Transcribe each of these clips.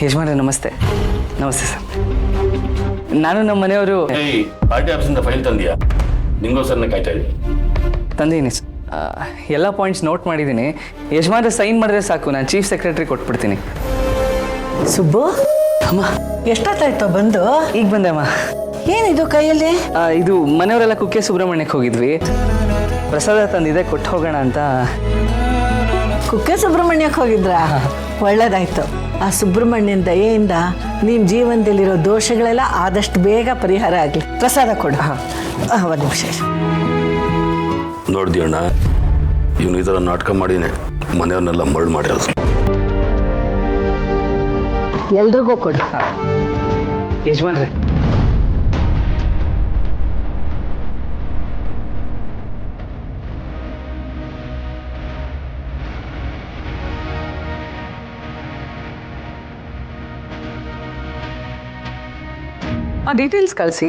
ಯಜಮಾನ್ರೆ ನಮಸ್ತೆ. ನಮಸ್ತೆ ಸರ್. ನಾನು ನಮ್ಮ ಮನೆಯವರು ಪಾರ್ಟಿ ಆಫೀಸಿಂದ ಫೈಲ್ ತಂದಿಯಾ? ನಿಂಗೋಸ್ಕರನೇ ಕಾಯ್ತಾ ಇದ್ದೀನಿ. ತಂದೀನಿ ಸರ್. ಎಲ್ಲ ಪಾಯಿಂಟ್ಸ್ ನೋಟ್ ಮಾಡಿದ್ದೀನಿ. ಯಜಮಾನ್ರೆ ಸೈನ್ ಮಾಡಿದ್ರೆ ಸಾಕು, ನಾನು ಚೀಫ್ ಸೆಕ್ರೆಟರಿ ಕೊಟ್ಬಿಡ್ತೀನಿ. ಸುಬ್ಬು, ಅಮ್ಮ ಎಷ್ಟೊತ್ತಾಯ್ತು ಬಂದು? ಈಗ ಬಂದೆ ಅಮ್ಮ. ಏನಿದು ಕೈಯಲ್ಲಿ? ಇದು ಮನೆಯವರೆಲ್ಲ ಕುಕ್ಕೆ ಸುಬ್ರಹ್ಮಣ್ಯಕ್ಕೆ ಹೋಗಿದ್ವಿ, ಪ್ರಸಾದ ತಂದಿದೆ, ಕೊಟ್ಟು ಹೋಗೋಣ ಅಂತ. ಕುಕ್ಕೆ ಸುಬ್ರಹ್ಮಣ್ಯಕ್ಕೆ ಹೋಗಿದ್ರ? ಒಳ್ಳೇದಾಯ್ತು. ಆ ಸುಬ್ರಹ್ಮಣ್ಯನ ದಯೆಯಿಂದ ನಿಮ್ಮ ಜೀವನದಲ್ಲಿರೋ ದೋಷಗಳೆಲ್ಲ ಆದಷ್ಟು ಬೇಗ ಪರಿಹಾರ ಆಗಲಿ. ಪ್ರಸಾದ ಕೊಡು. ಒಂದು ನಿಮಿಷ. ನೋಡ್ದಿಯಣ್ಣ, ಇವನು ಈ ಥರ ನಾಟಕ ಮಾಡಿನೇ ಮನೆಯವ್ರನ್ನೆಲ್ಲ ಮರಳು ಮಾಡಿರೋದು. ಎಲ್ರಿಗೂ ಕೊಡು. ಯಜಮಾನ್ರೆ ಆ ಡೀಟೇಲ್ಸ್ ಕಳಿಸಿ,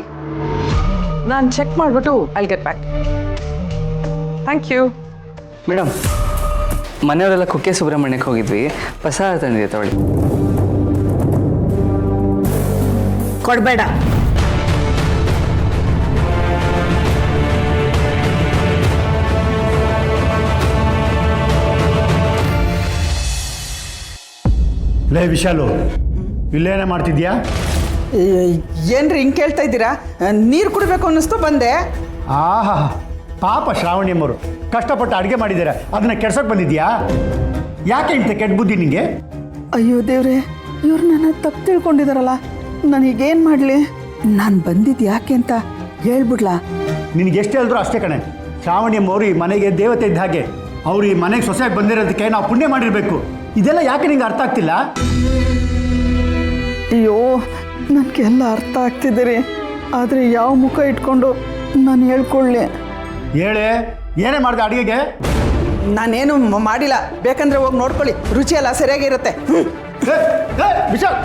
ನಾನು ಚೆಕ್ ಮಾಡಿಬಿಟ್ಟು I'll get back. Thank you. Madam, ಮನೆಯವರೆಲ್ಲ ಕುಕ್ಕೆ ಸುಬ್ರಹ್ಮಣ್ಯಕ್ಕೆ ಹೋಗಿದ್ವಿ, ಪ್ರಸಾದ ತಂದಿದೆ, ತಗೊಳ್ಳಿ. ಕೊಡಬೇಡ. ಲೇ ವಿಶಾಲು, ಇಲ್ಲೇನೇ ಮಾಡ್ತಿದ್ಯಾ? ಏನ್ರಿ ಹಿಂಗೆ ಕೇಳ್ತಾ ಇದ್ದೀರಾ? ನೀರು ಕುಡಿಬೇಕು ಅನ್ನಿಸ್ತು ಬಂದೆ. ಆಹಾ, ಪಾಪ ಶ್ರಾವಣಿಯಮ್ಮರು ಕಷ್ಟಪಟ್ಟು ಅಡುಗೆ ಮಾಡಿದ್ದಾರೆ, ಅದನ್ನ ಕೆಡ್ಸೋಕೆ ಬಂದಿದ್ಯಾ? ಯಾಕೆ ಇಂಥ ಕೆಟ್ಟ ಬುದ್ಧಿ ನಿಂಗೆ? ಅಯ್ಯೋ ದೇವ್ರೆ, ಇವ್ರು ನನ್ನ ತಪ್ಪು ತಿಳ್ಕೊಂಡಿದಾರಲ್ಲ, ನನಗೇನು ಮಾಡಲಿ? ನಾನು ಬಂದಿದ್ದು ಯಾಕೆ ಅಂತ ಹೇಳ್ಬಿಡ್ಲಾ? ನಿನಗೆ ಎಷ್ಟು ಹೇಳಿದ್ರು ಅಷ್ಟೇ ಕಣೆ. ಶ್ರಾವಣಿಯಮ್ಮವರು ಈ ಮನೆಗೆ ದೇವತೆ ಇದ್ದ ಹಾಗೆ, ಅವ್ರು ಈ ಮನೆಗೆ ಸೊಸೆಯಾಗಿ ಬಂದಿರೋದಕ್ಕೆ ನಾವು ಪುಣ್ಯ ಮಾಡಿರಬೇಕು. ಇದೆಲ್ಲ ಯಾಕೆ ನಿಂಗೆ ಅರ್ಥ ಆಗ್ತಿಲ್ಲ? ಅಯ್ಯೋ, ನನಗೆಲ್ಲ ಅರ್ಥ ಆಗ್ತಿದೆ, ಆದರೆ ಯಾವ ಮುಖ ಇಟ್ಕೊಂಡು ನಾನು ಹೇಳ್ಕೊಳ್ಳಿ? ಹೇಳೆ, ಏನೇ ಮಾಡಿದೆ ಅಡುಗೆಗೆ? ನಾನೇನು ಮಾಡಿಲ್ಲ, ಬೇಕಂದ್ರೆ ಹೋಗಿ ನೋಡ್ಕೊಳ್ಳಿ, ರುಚಿ ಎಲ್ಲ ಸರಿಯಾಗಿರುತ್ತೆ. ವಿಶಾಲ್,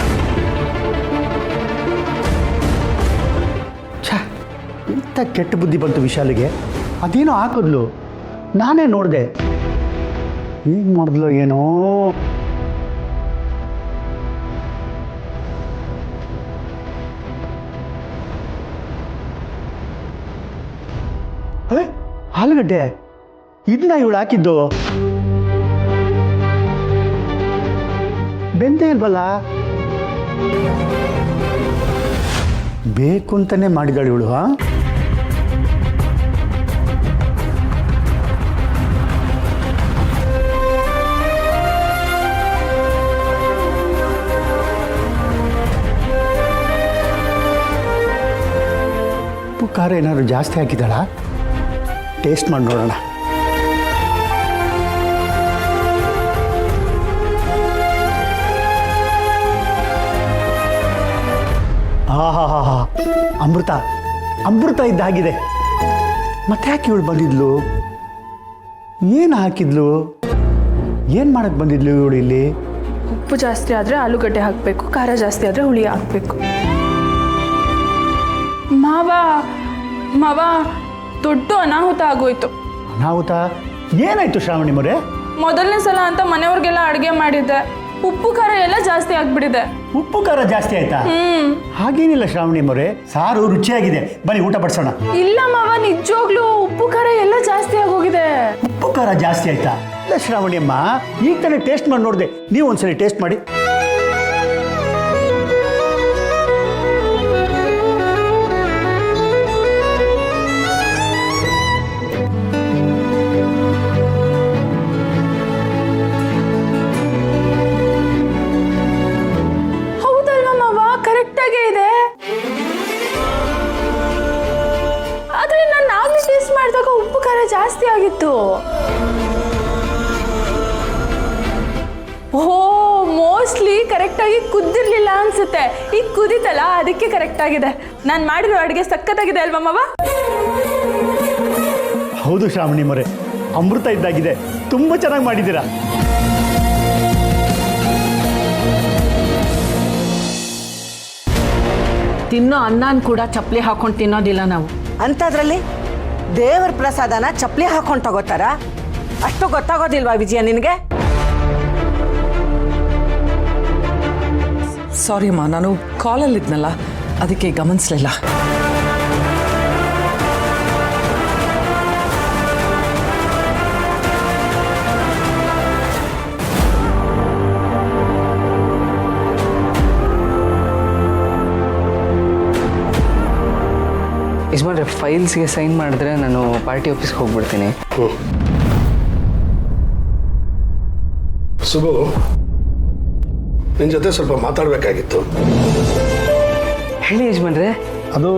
ಇಂಥ ಕೆಟ್ಟ ಬುದ್ಧಿ ಬಂತು ವಿಶಾಲಿಗೆ. ಅದೇನೋ ಹಾಕಿದ್ಲು, ನಾನೇ ನೋಡಿದೆ. ಏನು ಮಾಡಿದ್ಲು ಏನೋ? ಅದೇ ಆಲೂಗಡ್ಡೆ, ಇದನ್ನ ಇವಳು ಹಾಕಿದ್ದು. ಬೆಂದೇ ಇಲ್ವಲ್ಲ? ಬೇಕು ಅಂತಾನೆ ಮಾಡಿದಾಳು ಇವಳು. ಉಪ್ಪು ಖಾರ ಏನಾದ್ರು ಜಾಸ್ತಿ ಹಾಕಿದಾಳ? ಟೇಸ್ಟ್ ಮಾಡಿ ನೋಡೋಣ. ಆಹಾ, ಅಮೃತ ಅಮೃತ ಇದ್ದಾಗಿದೆ. ಮತ್ತೆ ಯಾಕೆ ಇವಳು ಬಂದಿದ್ಲು? ಏನು ಹಾಕಿದ್ಲು? ಏನು ಮಾಡಕ್ಕೆ ಬಂದಿದ್ಲು ಇವಳು ಇಲ್ಲಿ? ಉಪ್ಪು ಜಾಸ್ತಿ ಆದರೆ ಆಲೂಗಡ್ಡೆ ಹಾಕಬೇಕು, ಖಾರ ಜಾಸ್ತಿ ಆದರೆ ಹುಳಿ ಹಾಕಬೇಕು. ಮಾವ ದೊಡ್ಡ ಅನಾಹುತ ಆಗೋಯ್ತು. ಅನಾಹುತ? ಏನಾಯ್ತು ಶ್ರಾವಣಿ ಮೊರೆ? ಮೊದಲನೇ ಸಲ ಅಂತ ಮನೆಯವ್ರಿಗೆಲ್ಲ ಅಡುಗೆ ಮಾಡಿದ್ದೆ, ಉಪ್ಪು ಖಾರ ಎಲ್ಲ ಜಾಸ್ತಿ ಆಗ್ಬಿಟ್ಟಿದೆ. ಉಪ್ಪು ಖಾರ ಜಾಸ್ತಿ ಆಯ್ತಾ? ಹಾಗೇನಿಲ್ಲ ಶ್ರಾವಣಿ ಮೊರೆ, ಸಾರು ರುಚಿಯಾಗಿದೆ, ಬನ್ನಿ ಊಟ ಬಡಿಸೋಣ. ಇಲ್ಲ ಮಾವ, ನಿಜವಾಗ್ಲೂ ಉಪ್ಪು ಖಾರ ಎಲ್ಲ ಜಾಸ್ತಿ ಆಗೋಗಿದೆ. ಉಪ್ಪು ಖಾರ ಜಾಸ್ತಿ ಆಯ್ತಾ? ಇಲ್ಲ ಶ್ರಾವಣಿ ಅಮ್ಮ, ಈಗ ತಾನೇ ಟೇಸ್ಟ್ ಮಾಡಿ ನೋಡಿದೆ, ನೀವು ಒಂದ್ಸರಿ ಟೇಸ್ಟ್ ಮಾಡಿ. ಉಪ್ಪು ಖಾರ ಜಾಸ್ತಿ ಆಗಿತ್ತು. ಮೋಸ್ಟ್ಲಿ ಕರೆಕ್ಟಾಗಿ ಕುದ್ದಿರ್ಲಿಲ್ಲ ಅನ್ಸುತ್ತೆ. ಈಗ ಕುದಿತಲ್ಲ, ಅದಕ್ಕೆ ಕರೆಕ್ಟ್ ಆಗಿದೆ. ನಾನು ಮಾಡಿರೋ ಅಡುಗೆ ಸಖತ್ತಾಗಿದೆ ಅಲ್ವಾ ಮಾವ? ಹೌದು ಶ್ರಾವಣಿ ಮೊರೆ, ಅಮೃತ ಇದ್ದಾಗಿದೆ, ತುಂಬ ಚೆನ್ನಾಗಿ ಮಾಡಿದ್ದೀರಾ. ತಿನ್ನೋ ಅನ್ನನ ಕೂಡ ಚಪ್ಪಲಿ ಹಾಕೊಂಡು ತಿನ್ನೋದಿಲ್ಲ ನಾವು. ಅಂಥದ್ರಲ್ಲಿ ದೇವರ ಪ್ರಸಾದನ ಚಪ್ಪಲಿ ಹಾಕೊಂಡು ತಗೋತಾರ? ಅಷ್ಟು ಗೊತ್ತಾಗೋದಿಲ್ವಾ ವಿಜಯ ನಿನಗೆ? ಸಾರಿ ಅಮ್ಮ, ನಾನು ಕಾಲಲ್ಲಿದ್ನಲ್ಲ, ಅದಕ್ಕೆ ಗಮನಿಸಲಿಲ್ಲ. ಯಜಮಾನ್ರೆ, ಫೈಲ್ಸ್ಗೆ ಸೈನ್ ಮಾಡಿದ್ರೆ ನಾನು ಪಾರ್ಟಿ ಆಫೀಸ್ಗೆ ಹೋಗ್ಬಿಡ್ತೀನಿ. ಸುಬು, ನಿನ್ನ ಜೊತೆ ಸ್ವಲ್ಪ ಮಾತಾಡಬೇಕಾಗಿತ್ತು. ಹೇಳಿ ಯಜಮಾನ್ರೆ. ಅದು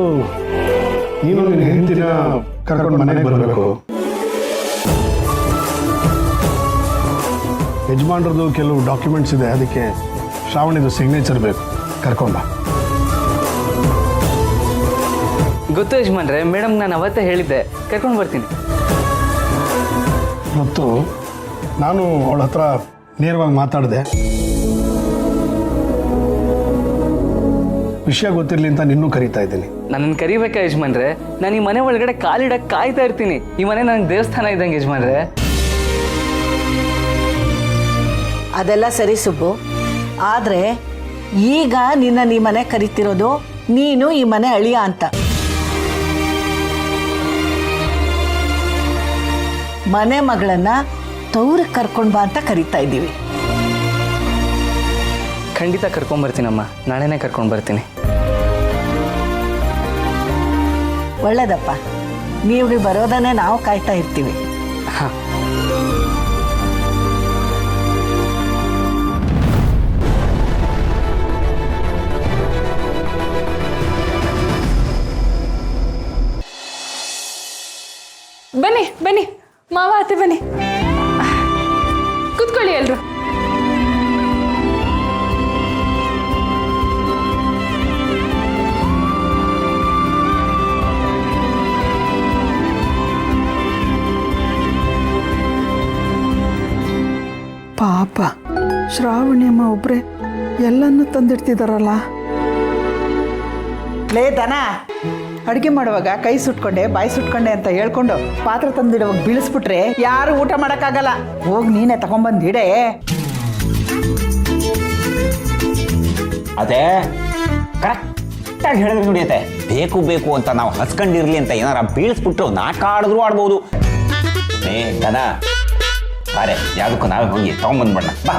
ನೀನು ನಿನ್ನ ಹೆಂಡತಿನ ಕರ್ಕೊಂಡು ಮನೆಗೆ ಬರಬೇಕು. ಯಜಮಾನ್ರದ್ದು ಕೆಲವು ಡಾಕ್ಯುಮೆಂಟ್ಸ್ ಇದೆ, ಅದಕ್ಕೆ ಶ್ರಾವಣಿದು ಸಿಗ್ನೇಚರ್ ಬೇಕು. ಕರ್ಕೊಂಡ ಗೊತ್ತು ಯಜಮಾನ್ರೆ, ಮೇಡಮ್ ನಾನು ಅವತ್ತೇ ಹೇಳಿದ್ದೆ, ಕರ್ಕೊಂಡು ಬರ್ತೀನಿ. ಮತ್ತು ನಾನು ಅವಳ ಹತ್ರ ನೇರವಾಗಿ ಮಾತಾಡಿದೆ. ವಿಷಯ ಗೊತ್ತಿರಲಿ ಅಂತ ನಿನ್ನೂ ಕರೀತಾ ಇದ್ದೀನಿ. ನನ್ನನ್ನು ಕರಿಬೇಕಾ ಯಜಮಾನ್ರೆ? ನಾನು ಈ ಮನೆ ಒಳಗಡೆ ಕಾಲಿಡಕ್ಕೆ ಕಾಯ್ತಾ ಇರ್ತೀನಿ. ಈ ಮನೆ ನನಗೆ ದೇವಸ್ಥಾನ ಇದ್ದಂಗೆ ಯಜಮಾನ್ರೆ. ಅದೆಲ್ಲ ಸರಿ ಸುಬ್ಬು, ಆದರೆ ಈಗ ನಿನ್ನ ಈ ಮನೆ ಕರಿತಿರೋದು ನೀನು ಈ ಮನೆ ಅಳಿಯ ಅಂತ. ಮನೆ ಮಗಳನ್ನ ತವ್ರಿಗೆ ಕರ್ಕೊಂಡು ಬಾ ಅಂತ ಕರಿತಾ ಇದ್ದೀವಿ. ಖಂಡಿತ ಕರ್ಕೊಂಬರ್ತೀನಮ್ಮ, ನಾಳೆನೇ ಕರ್ಕೊಂಡು ಬರ್ತೀನಿ. ಒಳ್ಳೇದಪ್ಪ, ನೀವು ಬರೋದನ್ನೇ ನಾವು ಕಾಯ್ತಾ ಇರ್ತೀವಿ. ಹಾಂ. ಬನ್ನಿ ಬನ್ನಿ ಮಾವ ಅತ್ತೆ, ಬನ್ನಿ ಕೂತ್ಕೊಳ್ಳಿ ಎಲ್ರು. ಪಾಪ ಶ್ರಾವಣಿ ಅಮ್ಮ ಒಬ್ಬರೇ ಎಲ್ಲನೂ ತಂದಿಡ್ತಿದಾರಲ್ಲ. ಲೇ ದನ, ಅಡುಗೆ ಮಾಡುವಾಗ ಕೈ ಸುಟ್ಕೊಂಡೆ ಬಾಯಿ ಸುಟ್ಕೊಂಡೆ ಅಂತ ಹೇಳ್ಕೊಂಡು ಪಾತ್ರೆ ತಂದಿಡುವಾಗ ಬೀಳಿಸ್ಬಿಟ್ರೆ ಯಾರು ಊಟ ಮಾಡೋಕ್ಕಾಗಲ್ಲ. ಹೋಗಿ ನೀನೇ ತಗೊಂಬಂದಿಡೆ. ಅದೇ ಕರೆಕ್ಟಾಗಿ ಹೇಳಿದ್ರೆ ನುಡಿಯತ್ತೆ. ಬೇಕು ಬೇಕು ಅಂತ ನಾವು ಹಸ್ಕೊಂಡಿರ್ಲಿ ಅಂತ ಏನಾರ ಬೀಳಿಸ್ಬಿಟ್ರು ನಾಟಕ ಆಡಿದ್ರು ಆಡ್ಬೋದು. ಏ ದನ ಬಾರೆ, ಯಾವುದಕ್ಕೂ ನಾವೇ ಹೋಗಿ ತಗೊಂಬಂದ್ಬಿಡೋಣ ಬಾ.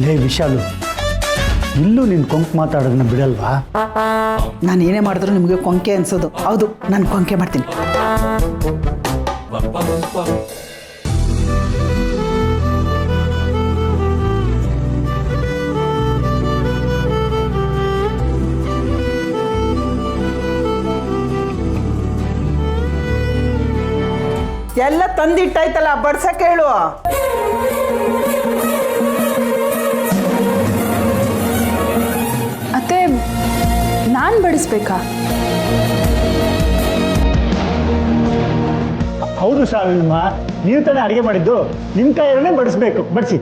ಲೇ ವಿಶಾಲು, ಇಲ್ಲೂ ನೀನು ಕೊಂಕು ಮಾತಾಡೋದನ್ನ ಬಿಡಲ್ವಾ? ನಾನು ಏನೇ ಮಾಡಿದ್ರು ನಿಮಗೆ ಕೊಂಕೆ ಅನ್ಸೋದು. ಹೌದು, ನಾನು ಕೊಂಕೆ ಮಾಡ್ತೀನಿ. ಎಲ್ಲ ತಂದಿಟ್ಟಾಯ್ತಲ್ಲ, ಬಡ್ಸಕ್ಕೆ ಹೇಳು. ಅತ್ತೆ, ನಾನು ಬಡಿಸ್ಬೇಕಾ? ಹೌದು ಶ್ರಾವಣಮ್ಮ, ನೀವು ತಾನೇ ಅಡುಗೆ ಮಾಡಿದ್ದು, ನಿಮ್ಮ ಕೈಯಲ್ಲೇ ಬಡಿಸ್ಬೇಕು. ಬಡಿಸಿ.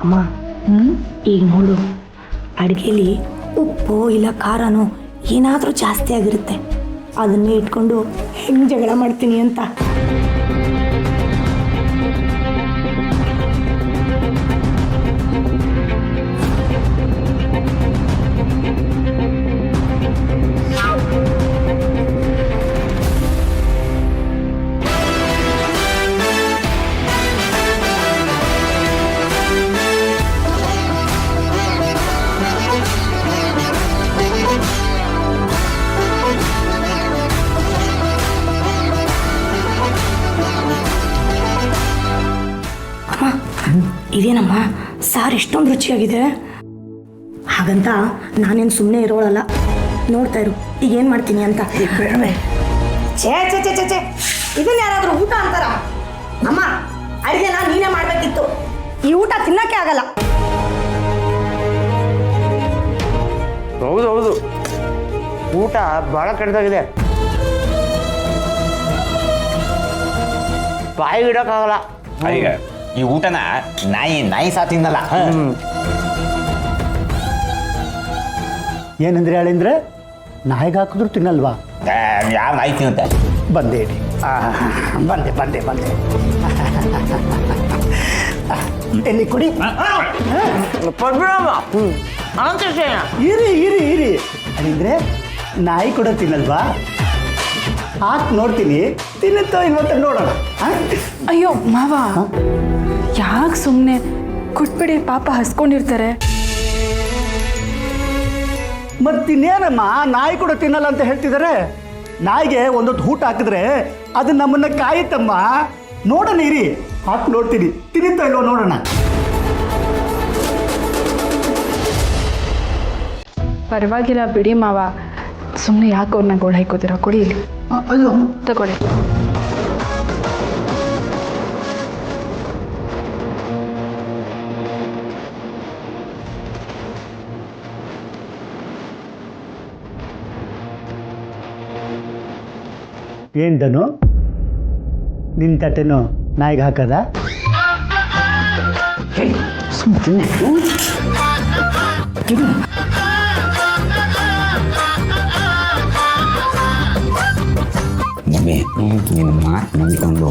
ಅಮ್ಮ, ಈಗ ನೋಡು, ಅಡುಗೆಲಿ ಉಪ್ಪು ಇಲ್ಲ ಖಾರನೋ ಏನಾದರೂ ಜಾಸ್ತಿ ಆಗಿರುತ್ತೆ. ಅದನ್ನೇ ಇಟ್ಕೊಂಡು ಹೆಂಗೆ ಜಗಳ ಮಾಡ್ತೀನಿ ಅಂತ. ಇದೇನಮ್ಮ ಸಾರು ಎಷ್ಟೊಂದು ರುಚಿಯಾಗಿದೆ. ಹಾಗಂತ ನಾನೇನು ಸುಮ್ಮನೆ ಇರೋಳಲ್ಲ, ನೋಡ್ತಾ ಇರು ಈಗ ಏನು ಮಾಡ್ತೀನಿ ಅಂತ. ಛೇ ಛೇ ಛೇ ಛೇ ಛೇ, ಇದನ್ನ ಯಾರಾದರೂ ಊಟ ಅಂತಾರ? ಅಮ್ಮ ಅಡಿಗೆನ ನೀನೇ ಮಾಡ್ಬೇಕಿತ್ತು. ಈ ಊಟ ತಿನ್ನಕ್ಕೆ ಆಗಲ್ಲ. ಹೌದು ಊಟ ಭಾಳ ಕೆಟ್ಟದಾಗಿದೆ, ಬಾಯಿಗೆ ಇಡೋಕ್ಕಾಗಲ್ಲ. ಈಗ ಈ ಊಟನ ನಾಯಿ ಸಹ ತಿನ್ನಲ್ಲ. ಏನಂದ್ರೆ ಹೇಳಿದ್ರೆ ನಾಯಿಗೆ ಹಾಕಿದ್ರು ತಿನ್ನಲ್ವಾ? ಯಾವ ನಾಯಿ ತಿನ್ನುತ್ತೆ? ಬಂದೆ ಇಡಿ. ಬಂದೆ ಎಲ್ಲಿ ಕುಡಿ. ಇರಿ ಅಂದ್ರೆ ನಾಯಿ ಕೂಡ ತಿನ್ನಲ್ವಾ? ಹಾಕಿ ನೋಡ್ತೀನಿ, ತಿನ್ನುತ್ತೋ ಇವತ್ತ ನೋಡೋಣ. ಅಯ್ಯೋ ಮಾವ, ಯಾಕೆ ಸುಮ್ಮನೆ ಕೊಟ್ಬಿಡಿ, ಪಾಪ ಹಸ್ಕೊಂಡಿರ್ತಾರೆ. ಮತ್ತಿನ್ನೇನಮ್ಮ, ನಾಯಿ ಕೂಡ ತಿನ್ನಲ್ಲ ಅಂತ ಹೇಳ್ತಿದ್ದಾರೆ. ನಾಯಿಗೆ ಒಂದೊತ್ತು ಊಟ ಹಾಕಿದ್ರೆ ಅದು ನಮ್ಮನ್ನ ಕಾಯುತ್ತಮ್ಮ. ನೋಡೋಣ ಇರಿ, ಹಾಕಿ ನೋಡ್ತೀನಿ, ತಿನ್ನುತ್ತೋ ಇಲ್ವೋ ನೋಡೋಣ. ಪರವಾಗಿಲ್ಲ ಬಿಡಿ ಮಾವ, ಸುಮ್ಮನೆ ಯಾಕೆ ಅವ್ರನ್ನ ಗೋಳು ಹಾಕೋತೀರಾ? ಕೊಡಿ ಇಲ್ಲಿ, ತಗೊಳ್ಳಿ. ಏನ್ ಧನು, ನಿನ್ನ ತಟ್ಟೆನು ನಾಯಿಗೆ ಹಾಕದ? ಮಮ್ಮಿ, ನಿನ್ನ ಮಾತು ನಂಬ್ಕೊಂಡು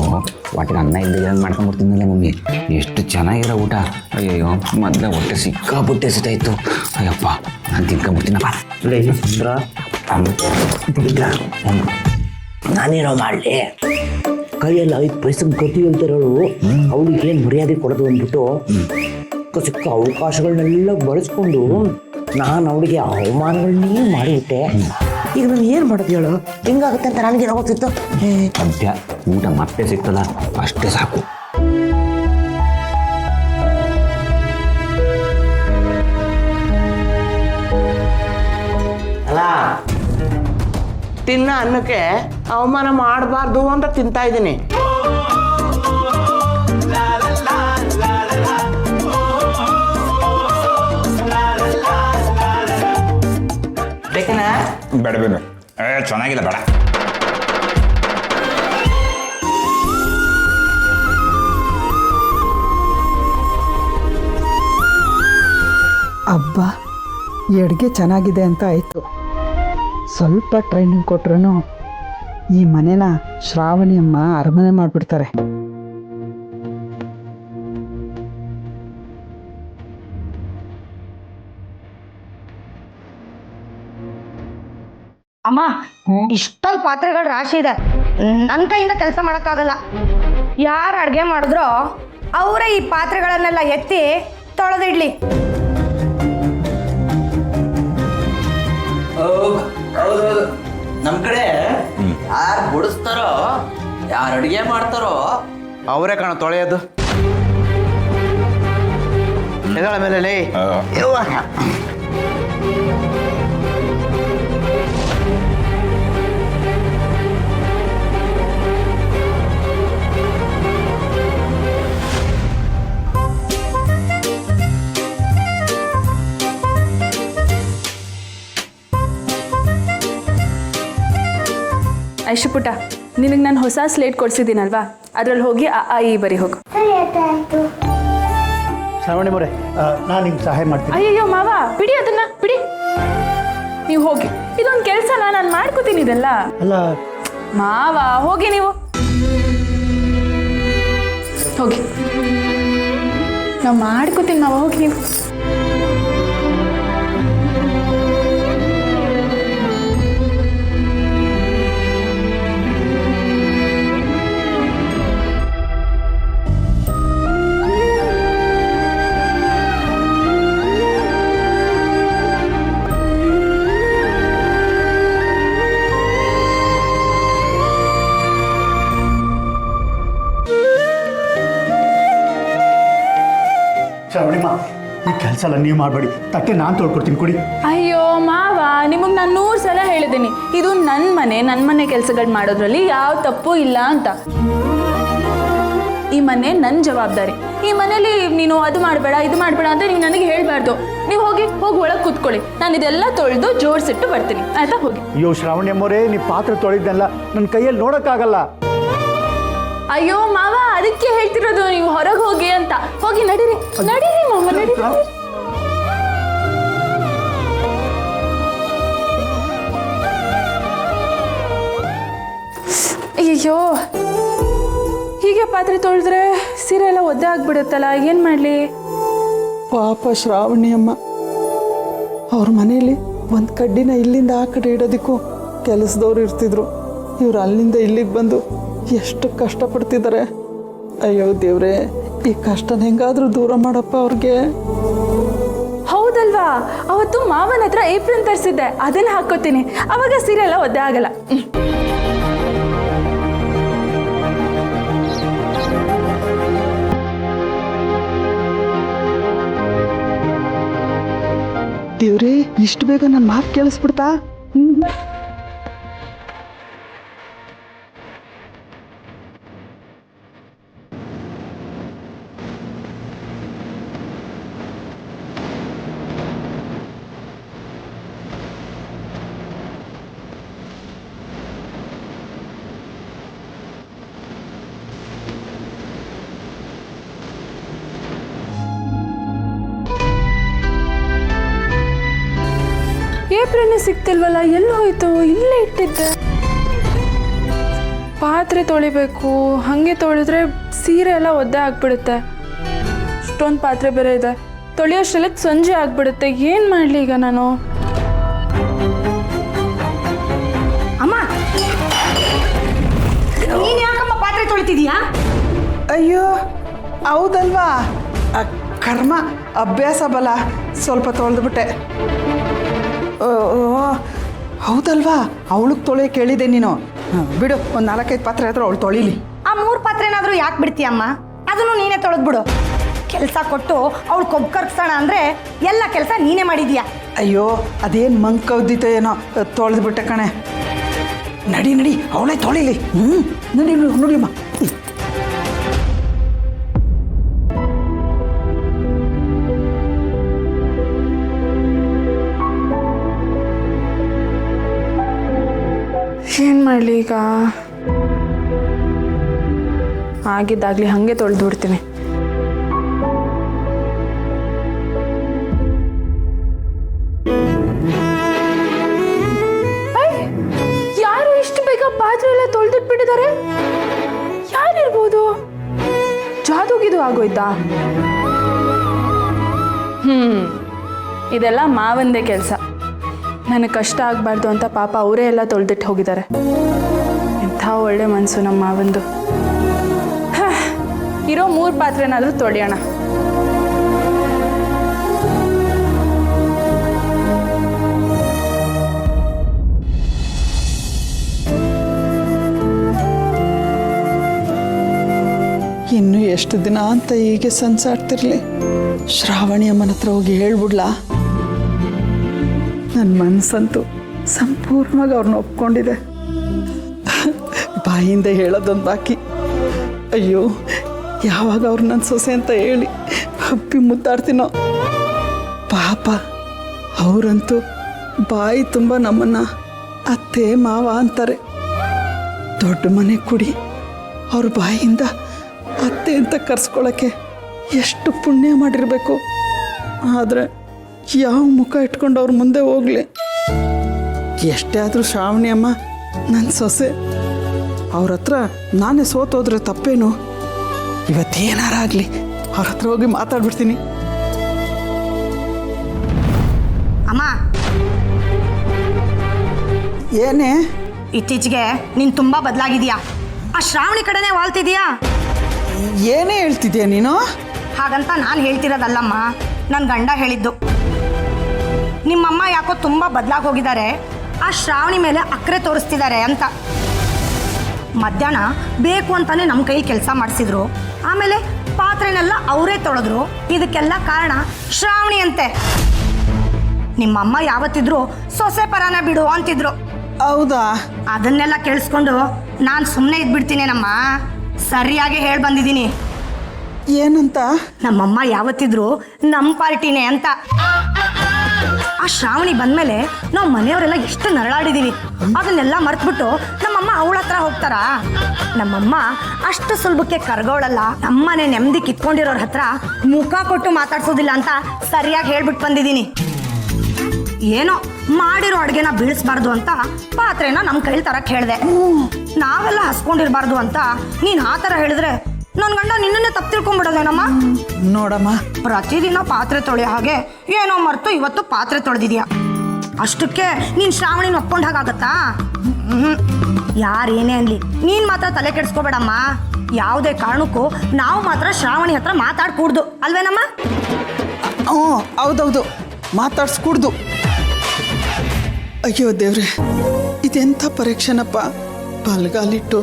ಹೊಟ್ಟೆಗೆ ಅನ್ನ ಇಲ್ಲದೆ ಮಾಡ್ಕೊಂಡ್ಬಿಡ್ತೀನಲ್ಲ ಮಮ್ಮಿ. ಎಷ್ಟು ಚೆನ್ನಾಗಿರೋ ಊಟ. ಅಯ್ಯಯ್ಯೋ, ಮೊದಲೇ ಹೊಟ್ಟೆ ಸಿಕ್ಕಾಪಟ್ಟೆ ಸಿತಾಯಿತ್ತು. ಅಯ್ಯಪ್ಪ, ನಾನು ತಿನ್ಕೊಂಡ್ಬಿಡ್ತೀನಪ್ಪ. ನಾನೇನೋ ಮಾಡಲಿ, ಕೈಯಲ್ಲಿ 5 ಪೈಸೆ ಗತಿ ಅಂತಾರಳು. ಅವಳಿಗೆ ಏನು ಮರ್ಯಾದೆ ಕೊಡೋದು ಅಂದ್ಬಿಟ್ಟು ಸಿಕ್ಕ ಅವಕಾಶಗಳನ್ನೆಲ್ಲ ಬಳಸ್ಕೊಂಡು ನಾನು ಅವಳಿಗೆ ಅವಮಾನಗಳನ್ನೇ ಮಾಡಿಬಿಟ್ಟೆ. ಈಗ ನಾನು ಏನು ಮಾಡೋದು ಹೇಳು? ಹೆಂಗಾಗುತ್ತೆ ಅಂತ ನನಗೇನೋ ಗೊತ್ತಿತ್ತು. ಸದ್ಯ ಊಟ ಮತ್ತೆ ಸಿಗ್ತದ, ಅಷ್ಟೇ ಸಾಕು. ಅಲ್ಲ, ತಿನ್ನ ಅನ್ನಕ್ಕೆ ಅವಮಾನ ಮಾಡಬಾರ್ದು ಅಂತ ತಿಂತಾ ಇದ್ದೀನಿ. ಬೇಕನಾ? ಬೇಡ ಚೆನ್ನಾಗಿಲ್ಲ, ಬೇಡ. ಅಬ್ಬಾ, ಈ ಅಡುಗೆ ಚೆನ್ನಾಗಿದೆ ಅಂತ ಆಯಿತು. ಸ್ವಲ್ಪ ಟ್ರೈನಿಂಗ್ ಕೊಟ್ರು ಈ ಮನೆನ ಶ್ರಾವಣಿ ಅಮ್ಮ ಅರಮನೆ ಮಾಡಿಬಿಡ್ತಾರೆ. ಅಮ್ಮ, ಇಷ್ಟೊಂದು ಪಾತ್ರೆಗಳ ರಾಶಿ ಇದೆ, ನನ್ನ ಕೈಯಿಂದ ಕೆಲಸ ಮಾಡೋಕ್ಕಾಗಲ್ಲ. ಯಾರು ಅಡುಗೆ ಮಾಡಿದ್ರೋ ಅವರೇ ಈ ಪಾತ್ರೆಗಳನ್ನೆಲ್ಲ ಎತ್ತಿ ತೊಳೆದಿಡ್ಲಿ. ಹೌದೌದು, ನಮ್ಮ ಕಡೆ ಯಾರು ಬಡಿಸ್ತಾರೋ, ಯಾರು ಅಡುಗೆ ಮಾಡ್ತಾರೋ ಅವರೇ ಕಣ ತೊಳೆಯೋದು. ಎಗಳ ಮೇಲೆ ಐಶುಪುಟ, ನಿನಗೆ ನಾನು ಹೊಸ ಸ್ಲೇಟ್ ಕೊಡ್ಸಿದ್ದೀನಲ್ವಾ, ಅದ್ರಲ್ಲಿ ಹೋಗಿ ಆ ಈ ಬರಿ ಹೋಗು. ಶ್ರಾವಣಿ ಮೋರೆ, ನಾನು ನಿಮ್ಗೆ ಸಹಾಯ ಮಾಡ್ತೀನಿ. ಅಯ್ಯಯ್ಯೋ ಮಾವ, ಬಿಡಿ ಅದನ್ನ, ಬಿಡಿ. ನೀವು ಹೋಗಿ, ಇದೊಂದು ಕೆಲಸನ ನಾನು ಮಾಡ್ಕೋತೀನಿ ಇದೆಲ್ಲ. ಅಲ್ಲ ಮಾವ, ಹೋಗಿ ನೀವು ಹೋಗಿ, ನಾವು ಮಾಡ್ಕೋತೀನಿ ಮಾವ, ಹೋಗಿ ನೀವು. ಶ್ರಾವಣಿಮ್ಮ, ಈ ಕೆಲಸ ಎಲ್ಲ ನೀವು ಮಾಡಬೇಡಿ, ತಟ್ಟೆ ನಾನು ತೊಳ್ಕೊಡ್ತೀನಿ, ಕೊಡಿ. ಅಯ್ಯೋ ಮಾವ, ನಿಮಗೆ ನಾನು 100 ಸಲ ಹೇಳಿದ್ದೀನಿ, ಇದು ನನ್ನ ಮನೆ ಕೆಲಸಗಳು ಮಾಡೋದ್ರಲ್ಲಿ ಯಾವ ತಪ್ಪು ಇಲ್ಲ ಅಂತ. ಈ ಮನೆ ನನ್ನ ಜವಾಬ್ದಾರಿ. ಈ ಮನೇಲಿ ನೀನು ಅದು ಮಾಡಬೇಡ ಇದು ಮಾಡಬೇಡ ಅಂತ ನೀವು ನನಗೆ ಹೇಳಬಾರ್ದು. ನೀವು ಹೋಗಿ ಒಳಗೆ ಕೂತ್ಕೊಳ್ಳಿ, ನಾನು ಇದೆಲ್ಲ ತೊಳೆದು ಜೋಡಿಸಿಟ್ಟು ಬರ್ತೀನಿ, ಆಯ್ತಾ? ಹೋಗಿ. ಅಯ್ಯೋ ಶ್ರಾವಣಿ ಅಮ್ಮೋರೇ, ನೀವು ಪಾತ್ರೆ ತೊಳೆದಲ್ಲ ನನ್ನ ಕೈಯಲ್ಲಿ ನೋಡೋಕ್ಕಾಗಲ್ಲ. ಅಯ್ಯೋ ಮಾವ, ಅದಕ್ಕೆ ಹೇಳ್ತಿರೋದು ನೀವು ಹೊರಗೆ ಹೋಗಿ ಅಂತ. ಹೋಗಿ, ನಡೀರಿ ನಡೀರಿ ಮಾವ, ನಡೀರಿ. ಅಯ್ಯೋ, ಹೀಗೆ ಪಾತ್ರೆ ತೊಳೆದ್ರೆ ಸೀರೆ ಎಲ್ಲ ಒದ್ದೆ ಆಗ್ಬಿಡುತ್ತಲ್ಲ, ಏನು ಮಾಡಲಿ? ಪಾಪ ಶ್ರಾವಣಿ ಅಮ್ಮ, ಅವ್ರ ಮನೇಲಿ ಒಂದು ಕಡ್ಡಿನ ಇಲ್ಲಿಂದ ಆ ಕಡೆ ಇಡೋದಕ್ಕೂ ಕೆಲಸದವ್ರು ಇರ್ತಿದ್ರು. ಇವ್ರು ಅಲ್ಲಿಂದ ಇಲ್ಲಿಗೆ ಬಂದು ಎಷ್ಟು ಕಷ್ಟಪಡ್ತಿದ್ದಾರೆ. ಅಯ್ಯೋ ದೇವ್ರೆ, ಈ ಕಷ್ಟನ ಹೆಂಗಾದ್ರೂ ದೂರ ಮಾಡಪ್ಪ ಅವ್ರಿಗೆ. ಹೌದಲ್ವಾ, ಅವತ್ತು ಮಾವನ ಹತ್ರ ಏಪ್ರಿಲ್ ತರಿಸಿದ್ದೆ, ಅದನ್ನ ಹಾಕೋತೀನಿ, ಅವಾಗ ಸೀರೆ ಎಲ್ಲ ಒದ್ದೆ ಆಗಲ್ಲ. ದೇವ್ರೆ, ಇಷ್ಟು ಬೇಗ ನನ್ನ ಮಾತು ಕೇಳಿಸ್ಬಿಡ್ತಾ? ಏಪ್ರಿಲ್ ಸಿಗ್ತಿಲ್ವಲ್ಲ, ಎಲ್ಲಿ ಹೋಯ್ತು? ಇಲ್ಲೇ ಇಟ್ಟಿದ್ದೆ. ಪಾತ್ರೆ ತೊಳಿಬೇಕು, ಹಾಗೆ ತೊಳೆದ್ರೆ ಸೀರೆ ಎಲ್ಲ ಒದ್ದೆ ಆಗ್ಬಿಡುತ್ತೆ. ಇಷ್ಟೊಂದು ಪಾತ್ರೆ ಬೇರೆ ಇದೆ, ತೊಳೆಯೋಷ್ಟೆಲ್ಲ ಸಂಜೆ ಆಗ್ಬಿಡುತ್ತೆ. ಏನು ಮಾಡಲಿ ಈಗ ನಾನು? ಅಮ್ಮ, ನೀನು ಯಾಕಮ್ಮ ಪಾತ್ರೆ ತೊಳಿತಿದ್ಯಾ? ಅಯ್ಯೋ ಹೌದಲ್ವಾ, ಕರ್ಮ, ಅಭ್ಯಾಸ ಬಲ, ಸ್ವಲ್ಪ ತೊಳೆದ್ಬಿಟ್ಟೆ. ಹೌದಲ್ವಾ, ಅವಳಿಗೆ ತೊಳೆ ಕೇಳಿದೆ ನೀನು. ಬಿಡು, ಒಂದು 4-5 ಪಾತ್ರೆ ಆದರೂ ಅವಳು ತೊಳಿಲಿ. ಆ 3 ಪಾತ್ರೆನಾದ್ರೂ ಯಾಕೆ ಬಿಡ್ತೀಯಮ್ಮ? ಅದನ್ನು ನೀನೇ ತೊಳೆದ್ಬಿಡು. ಕೆಲಸ ಕೊಟ್ಟು ಅವಳು ಕೊಬ್ಬು ಕರ್ಗ್ಸೋಣ ಅಂದರೆ ಎಲ್ಲ ಕೆಲಸ ನೀನೇ ಮಾಡಿದ್ಯಾ. ಅಯ್ಯೋ, ಅದೇನು ಮಂಕೌದಿತ್ತೋ ಏನೋ, ತೊಳೆದ್ಬಿಟ್ಟೆ ಕಣೆ. ನಡಿ ನಡಿ, ಅವಳೇ ತೊಳಿಲಿ. ನಡಿ ನೋಡಿಮ್ಮ. ಏನು ಮಾಡಲಿ ಈಗ? ಆಗಿದ್ದಾಗಲಿ ಹಾಗೆ ತೊಳೆದು ಬಿಡ್ತೀನಿ. ಯಾರು ಇಷ್ಟು ಬೇಗ ಪಾತ್ರೆ ಎಲ್ಲ ತೊಳೆದಿಟ್ಬಿಟ್ಟಿದ್ದಾರೆ? ಯಾರಿರ್ಬೋದು? ಜಾದೂಗಿದು ಆಗೋಯ್ತಾ? ಇದೆಲ್ಲ ಮಾವಂದೇ ಕೆಲಸ. ನನಗೆ ಕಷ್ಟ ಆಗಬಾರ್ದು ಅಂತ ಪಾಪ ಅವರೇ ಎಲ್ಲ ತೊಳೆದಿಟ್ಟು ಹೋಗಿದ್ದಾರೆ. ಎಂಥ ಒಳ್ಳೆ ಮನಸ್ಸು ನಮ್ಮ ಮಾವಂದು. ಇರೋ 3 ಪಾತ್ರೆನಾದರೂ ತೊಳೆಯೋಣ. ಇನ್ನು ಎಷ್ಟು ದಿನ ಅಂತ ಹೀಗೆ ಸಂಸಾಡ್ತಿರ್ಲಿ? ಶ್ರಾವಣಿ ಅಮ್ಮನ ಹತ್ರ ಹೋಗಿ ಹೇಳ್ಬಿಡ್ಲಾ? ನನ್ನ ಮನಸ್ಸಂತೂ ಸಂಪೂರ್ಣವಾಗಿ ಅವ್ರನ್ನ ಒಪ್ಕೊಂಡಿದೆ. ಬಾಯಿಂದ ಹೇಳೋದೊಂದು ಬಾಕಿ. ಅಯ್ಯೋ, ಯಾವಾಗ ಅವ್ರು ನನ್ನ ಸೊಸೆ ಅಂತ ಹೇಳಿ ಹಪ್ಪಿ ಮುದ್ದಾಡ್ತೀನೋ. ಪಾಪ, ಅವರಂತೂ ಬಾಯಿ ತುಂಬ ನಮ್ಮನ್ನು ಅತ್ತೆ ಮಾವ ಅಂತಾರೆ. ದೊಡ್ಡ ಮನೆ ಕುಡಿ ಅವ್ರ ಬಾಯಿಯಿಂದ ಅತ್ತೆ ಅಂತ ಕರ್ಸ್ಕೊಳ್ಳೋಕ್ಕೆ ಎಷ್ಟು ಪುಣ್ಯ ಮಾಡಿರಬೇಕು. ಆದರೆ ಯಾವ ಮುಖ ಇಟ್ಕೊಂಡು ಅವ್ರ ಮುಂದೆ ಹೋಗಲಿ? ಎಷ್ಟೇ ಆದರೂ ಶ್ರಾವಣಿ ಅಮ್ಮ ನನ್ನ ಸೊಸೆ. ಅವ್ರ ಹತ್ರ ನಾನೇ ಸೋತೋದ್ರೆ ತಪ್ಪೇನು? ಇವತ್ತೇನಾರಾಗಲಿ ಅವ್ರ ಹತ್ರ ಹೋಗಿ ಮಾತಾಡ್ಬಿಡ್ತೀನಿ. ಅಮ್ಮ, ಏನೇ ಇತ್ತೀಚೆಗೆ ನೀನು ತುಂಬ ಬದಲಾಗಿದೆಯಾ. ಆ ಶ್ರಾವಣಿ ಕಡೆನೇ ವಾಲ್ತಿದೀಯಾ. ಏನೇ ಹೇಳ್ತಿದ್ಯಾ ನೀನು? ಹಾಗಂತ ನಾನು ಹೇಳ್ತಿರೋದಲ್ಲಮ್ಮ, ನನ್ನ ಗಂಡ ಹೇಳಿದ್ದು. ನಿಮ್ಮಮ್ಮ ಯಾಕೋ ತುಂಬ ಬದಲಾಗಿ ಹೋಗಿದ್ದಾರೆ, ಆ ಶ್ರಾವಣಿ ಮೇಲೆ ಅಕ್ರೆ ತೋರಿಸ್ತಿದ್ದಾರೆ ಅಂತ. ಮಧ್ಯಾಹ್ನ ಬೇಕು ಅಂತಾನೆ ನಮ್ಮ ಕೈ ಕೆಲಸ ಮಾಡಿಸಿದ್ರು, ಆಮೇಲೆ ಪಾತ್ರೆನೆಲ್ಲ ಅವರೇ ತೊಳೆದ್ರು. ಇದಕ್ಕೆಲ್ಲ ಕಾರಣ ಶ್ರಾವಣಿ ಅಂತೆ. ನಿಮ್ಮಮ್ಮ ಯಾವತ್ತಿದ್ರು ಸೊಸೆ ಪರಾನ ಬಿಡು ಅಂತಿದ್ರು. ಹೌದಾ? ಅದನ್ನೆಲ್ಲ ಕೇಳಿಸ್ಕೊಂಡು ನಾನು ಸುಮ್ಮನೆ ಇದ್ಬಿಡ್ತೀನೇನಮ್ಮ. ಸರಿಯಾಗಿ ಹೇಳಿ ಬಂದಿದ್ದೀನಿ. ಏನಂತ? ನಮ್ಮಮ್ಮ ಯಾವತ್ತಿದ್ರು ನಮ್ಮ ಪಾರ್ಟಿನೇ ಅಂತ. ಆ ಶ್ರಾವಣಿ ಬಂದ್ಮೇಲೆ ನಾವು ಮನೆಯವರೆಲ್ಲ ಎಷ್ಟು ನರಳಾಡಿದೀವಿ. ಅದನ್ನೆಲ್ಲ ಮರ್ತ್ಬಿಟ್ಟು ನಮ್ಮಮ್ಮ ಅವಳ ಹತ್ರ ಹೋಗ್ತಾರಾ? ನಮ್ಮಮ್ಮ ಅಷ್ಟು ಸುಲಭಕ್ಕೆ ಕರ್ಗೋಳಲ್ಲ. ನಮ್ಮನೆ ನೆಮ್ಮದಿ ಕಿತ್ಕೊಂಡಿರೋರ ಹತ್ರ ಮುಖ ಕೊಟ್ಟು ಮಾತಾಡ್ಸೋದಿಲ್ಲ ಅಂತ ಸರಿಯಾಗಿ ಹೇಳ್ಬಿಟ್ಟು ಬಂದಿದ್ದೀನಿ. ಏನೋ ಮಾಡಿರೋ ಅಡುಗೆನ ಬೀಳಿಸ್ಬಾರ್ದು ಅಂತ ಪಾತ್ರೆನ ನಮ್ಮ ಕೈಲಿ ತರಕ್ಕೆ ಹೇಳಿದೆ. ನಾವೆಲ್ಲ ಹಸ್ಕೊಂಡಿರ್ಬಾರ್ದು ಅಂತ ನೀನು ಆ ಥರ ಹೇಳಿದ್ರೆ ನನ್ನ ಗಂಡ ನಿನ್ನನ್ನೇ ತಪ್ಪು ತಿಳ್ಕೊಂಡ್ಬಿಡೋದೇನಮ್ಮ. ನೋಡಮ್ಮ, ಪ್ರತಿದಿನ ಪಾತ್ರೆ ತೊಳೆಯೋ ಹಾಗೆ ಏನೋ ಮರ್ತು ಇವತ್ತು ಪಾತ್ರೆ ತೊಳೆದಿದ್ಯಾ. ಅಷ್ಟಕ್ಕೆ ನೀನು ಶ್ರಾವಣಿನ ಒಪ್ಕೊಂಡ ಹಾಗಾಗತ್ತಾ? ಯಾರೇನೇ ಅನ್ಲಿ ನೀನು ಮಾತ್ರ ತಲೆ ಕೆಡಿಸ್ಕೋಬೇಡಮ್ಮ. ಯಾವುದೇ ಕಾರಣಕ್ಕೂ ನಾವು ಮಾತ್ರ ಶ್ರಾವಣಿ ಹತ್ರ ಮಾತಾಡ್ಕೂಡ್ದು ಅಲ್ವೇನಮ್ಮ? ಹ್ಞೂ, ಹೌದೌದು, ಮಾತಾಡ್ಸ್ಕೂಡ್ದು. ಅಯ್ಯೋ ದೇವ್ರೆ, ಇದೆಂಥ ಪರೀಕ್ಷೆನಪ್ಪ. ಬಲ್ಗಾಲಿಟ್ಟು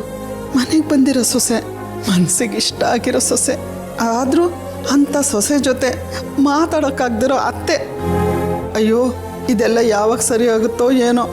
ಮನೆಗೆ ಬಂದಿರೋ ಸೊಸೆ, ಮನಸ್ಸಿಗೆ ಇಷ್ಟ ಆಗಿರೋ ಸೊಸೆ, ಆದರೂ ಅಂಥ ಸೊಸೆ ಜೊತೆ ಮಾತಾಡೋಕ್ಕಾಗ್ದಿರೋ ಅತ್ತೆ. ಅಯ್ಯೋ, ಇದೆಲ್ಲ ಯಾವಾಗ ಸರಿ ಆಗುತ್ತೋ ಏನೋ.